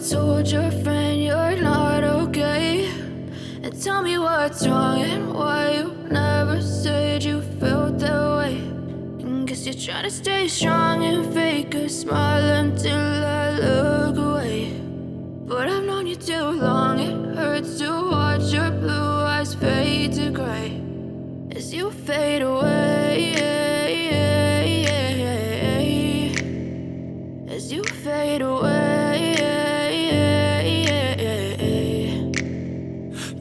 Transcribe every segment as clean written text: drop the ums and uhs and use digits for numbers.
told your friend you're not okay? And tell me what's wrong and why you never said you felt that way. And guess you're trying to stay strong and fake a smile until I look away. But I've known you too long, it hurts to watch your blue eyes fade to gray as you fade away, as you fade away.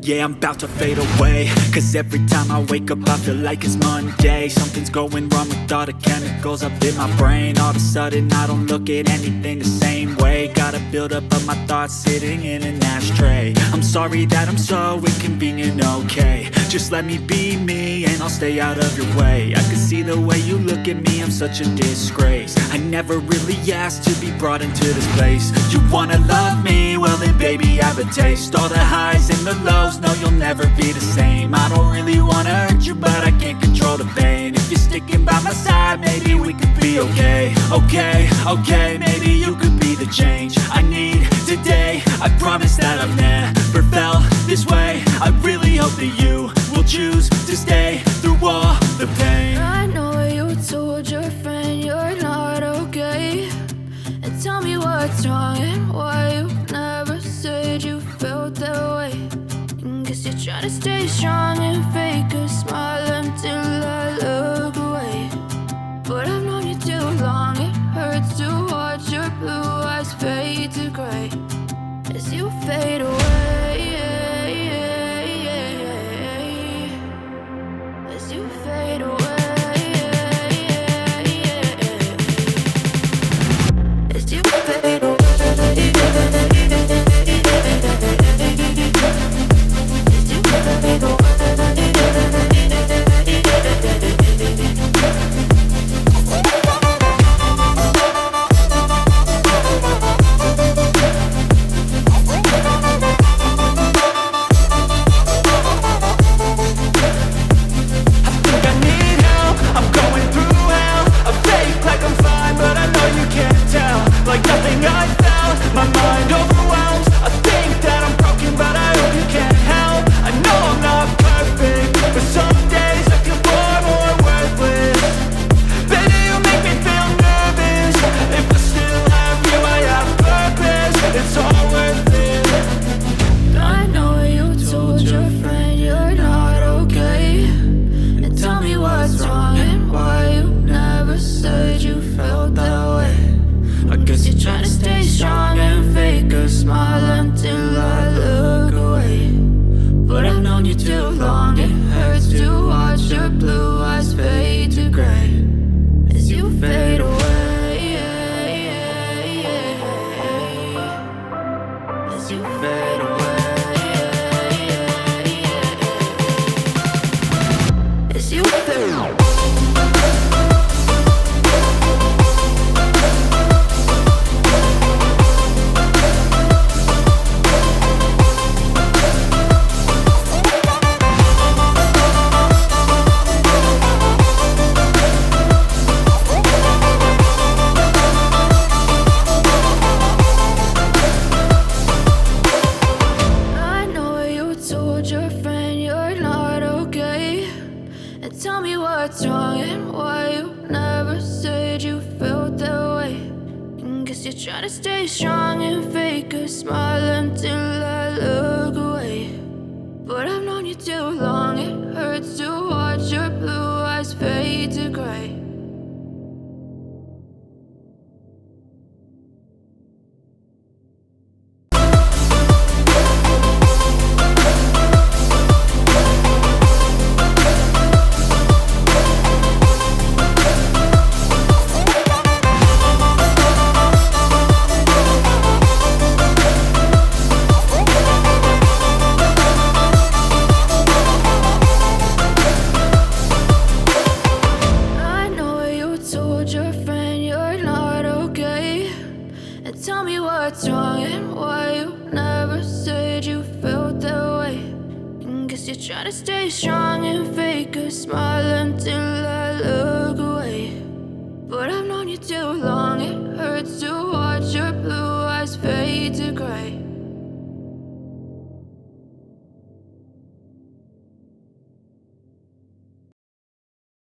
Yeah, I'm about to fade away, cause every time I wake up I feel like it's Monday. Something's going wrong with all the chemicals up in my brain. All of a sudden I don't look at anything the same way. Got a buildup of my thoughts sitting in an ashtray. I'm sorry that I'm so inconvenient, okay? Just let me be me and I'll stay out of your way. I can see the way you look at me, I'm such a disgrace. I never really asked to be brought into this place. You wanna love me? Well then baby have a taste. All the highs and the lows, no you'll never be the same. I don't really wanna hurt you but I can't control the pain. If you're sticking by my side maybe we could be okay. Okay, maybe you could be the change I need today. I promise that I've never felt this way. I really hope that you will choose to stay through all the pain. I know you told your friend you're not okay. And tell me what's wrong and why you never said you felt that way. And guess you're trying to stay strong and fake a smile until I look away. But I've known you too long, it hurts to watch your blue eyes fade to gray as you fade away, as you fade away, as you fade away. Try to stay strong and fake a smile until I look away. But I've known you too long, it hurts to watch